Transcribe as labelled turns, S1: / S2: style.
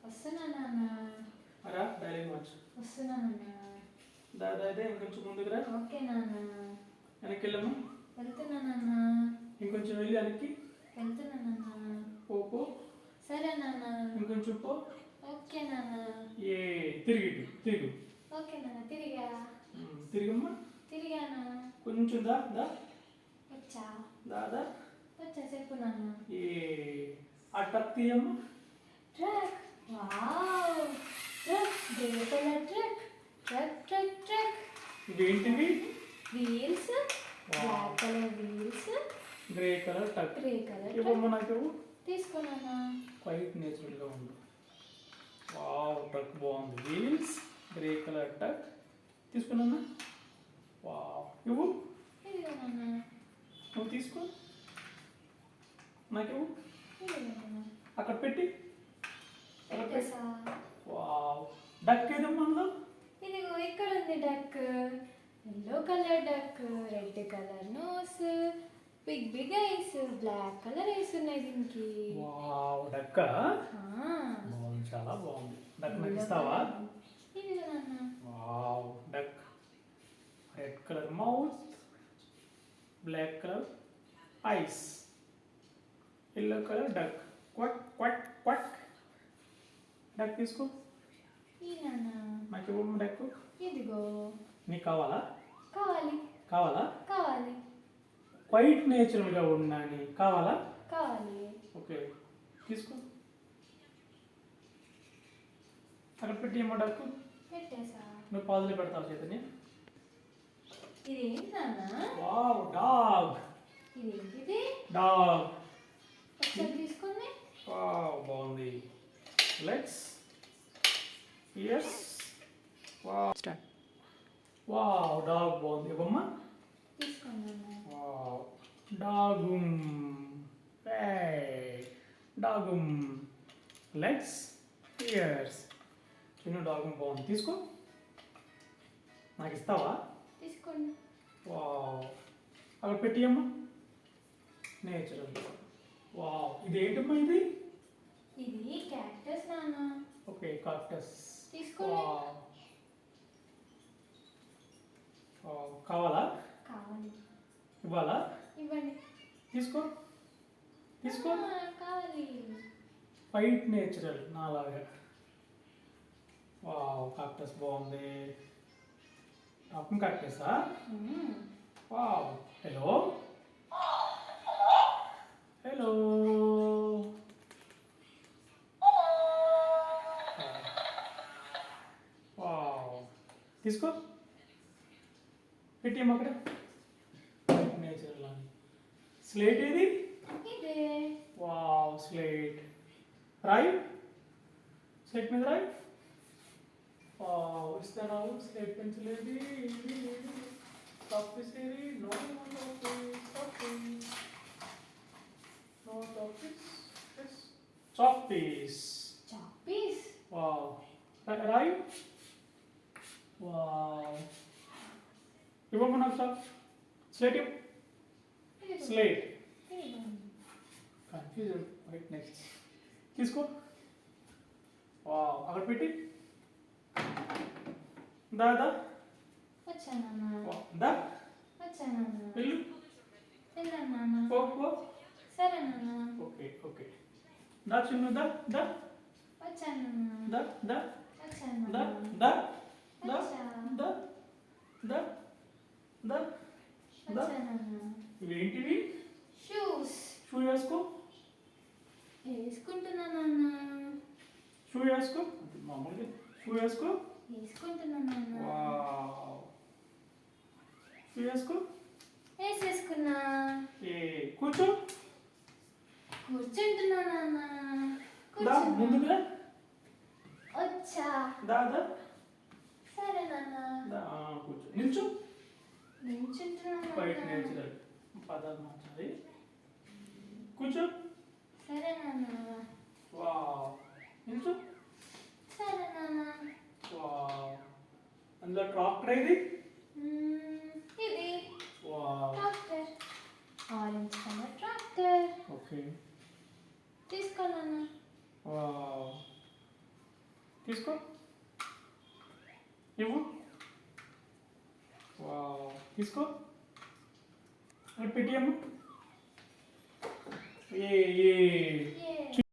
S1: వస్తున్నా నాన్న.
S2: రా డైరెక్ట్ మార్చు.
S1: వస్తున్నా నాన్న.
S2: దాదా అయితే ఇంకొంచెం ముందుకు రా.
S1: ఓకే నాన్న.
S2: వెనక్కి వెళ్ళమ్మా.
S1: వెళ్తున్నా నాన్న.
S2: ఇంకొంచెం వెళ్ళి వెనక్కి.
S1: వెళ్తున్నా నాన్న.
S2: పో.
S1: సరే నాన్న.
S2: ఇంకొంచెం పో.
S1: ఓకే నాన్న.
S2: ఏ తిరుగు.
S1: ఓకే నాన్న. తిరిగా.
S2: తిరిగమ్మా.
S1: తిరిగాను.
S2: కొంచెం దా దా
S1: వచ్చా.
S2: దాదా
S1: వచ్చా చెప్పు నాన్న.
S2: ఏ ఆ టక్ తీయమ్మా.
S1: Truck. Wow. Truck. Grey colour truck. Truck.
S2: ఇవేంటివి?
S1: Wheels. Black colour wheels.
S2: Grey colour truck.
S1: Grey colour
S2: ఇవ్వమ్మా నాకు ఇవ్వు.
S1: తీసుకున్నానా.
S2: క్వైట్ నేచురల్గా ఉంది. వావ్ టక్ బాగుంది. వీల్స్ గ్రే కలర్ టక్ తీసుకున్నా. వావ్ ఇవ్వు.
S1: ఇదిగో నాన్న.
S2: నువ్వు తీసుకో. నాకు ఇవ్వు.
S1: ఇదిగో నాన్న.
S2: అక్కడ పెట్టి.
S1: పెట్టేసా.
S2: వావ్ డక్ ఏదమ్మా అందులో?
S1: ఇదిగో ఇక్కడ ఉంది duck. Yellow colour duck, red colour nose, big eyes, black colour eyes ఉన్నాయి దీనికి.
S2: వావ్ డక్క బాగుంది, చాలా బాగుంది. డక్ నాకు ఇస్తావా?
S1: ఇదిగో నాన్న.
S2: Wow duck. Red colour mouth, black colour eyes, yellow colour duck. Quack quack quack. Duck తీసుకో.
S1: ఈ నాన్న.
S2: నాకు ఇవ్వమ్మ డక్.
S1: ఇదిగో.
S2: నీకు కావాలా?
S1: కావాలి.
S2: క్వైట్ నేచురల్గా ఉన్నాని కావాలా?
S1: కావాలి.
S2: ఓకే తీసుకో. అక్కడ పెట్టి ఏమో డక్కు.
S1: పెట్టేసా.
S2: నువ్వు పాదులు పెడతావు చేతని.
S1: ఇదేంటి నాన్న?
S2: Wow dog.
S1: ఇదేంటిది?
S2: డాగ్.
S1: ఒకసారి తీసుకోండి.
S2: వావ్ బాగుంది. Legs, ears. Wow start. Wow dog బాగుంది. ఇవ్వమ్మా.
S1: తీసుకోండి.
S2: వావ్ డాగుమ్. డాగుమ్. Legs, ears. చిన్న డాగుమ్ బాగుంది. తీసుకో. నాకు ఇస్తావా?
S1: తీసుకోండి.
S2: వావ్ అక్కడ పెట్టి అమ్మా. నేచురల్. వావ్ ఇదేంటమ్మా ఇది?
S1: ఇది క్యాక్టస్ నాన్న.
S2: Okay cactus.
S1: తీసుకోండి.
S2: వావ్ కావాలా?
S1: కావాలి.
S2: ఇవ్వాలా?
S1: ఇవ్వండి.
S2: తీసుకో.
S1: కావాలి.
S2: వైట్ నేచురల్ నాలాగా. వావ్ కాక్టస్ బాగుంది. టాప్ కాక్టసా? Wow hello. వావ్ తీసుకో. పెట్టి అక్కడ. వైట్ నేచురల్ అని. స్లేట్ ఏది?
S1: ఇదే.
S2: Wow slate. రాయి. స్లేట్ మీద రాయి. వావ్ ఇస్తాను. స్లేట్ పెన్సిల్ ఏది? చాక్ పీస్ ఏది? No chalk piece. వావ్ రాయి. వావ్ ఇవ్వమ్మా నాకు చాక్. స్లేట్ ఇవ్వు. స్లేట్. కన్ఫ్యూజన్. రైట్ నెక్స్ట్ తీసుకో. వావ్ అక్కడ పెట్టి. దా
S1: వచ్చానన్నా.
S2: దా
S1: వచ్చానన్నా.
S2: వెళ్ళు.
S1: వెళ్ళాను నాన్న.
S2: పో.
S1: సరే నాన్న.
S2: ఓకే దా చిన్న దా
S1: వచ్చానన్నా.
S2: దా
S1: వచ్చానన్నా. వచ్చానన్నా.
S2: ఇవేంటివి?
S1: షూస్.
S2: షూ వేసుకో.
S1: వేసుకుంటున్నానన్నా.
S2: షూ వేసుకో. మామూలుగా షూ వేసుకో.
S1: వేసుకుంటున్నానన్నా.
S2: వావ్ షూ వేసుకో.
S1: వేసేసుకున్నా.
S2: కూర్చో.
S1: కూర్చుంటున్నానన్నా.
S2: దా ముందుకు రా.
S1: వచ్చా.
S2: దా
S1: సరే నాన్న.
S2: కూర్చో. నిల్చో.
S1: నిల్చుంటున్నాను.
S2: వైట్ నేచురల్ పదాలు మార్చాలి. కూర్చో.
S1: సరే నాన్న.
S2: వావ్ నిల్చో.
S1: సరే నాన్న.
S2: వావ్ అందులో ట్రాక్టర్ ఏది?
S1: ఇది
S2: wow
S1: tractor. Orange colour tractor.
S2: Okay
S1: తీసుకో నాన్న.
S2: వావ్ తీసుకో ఇవ్వు. వావ్, తీసుకో. అది పెట్టియమ్మ. ఏ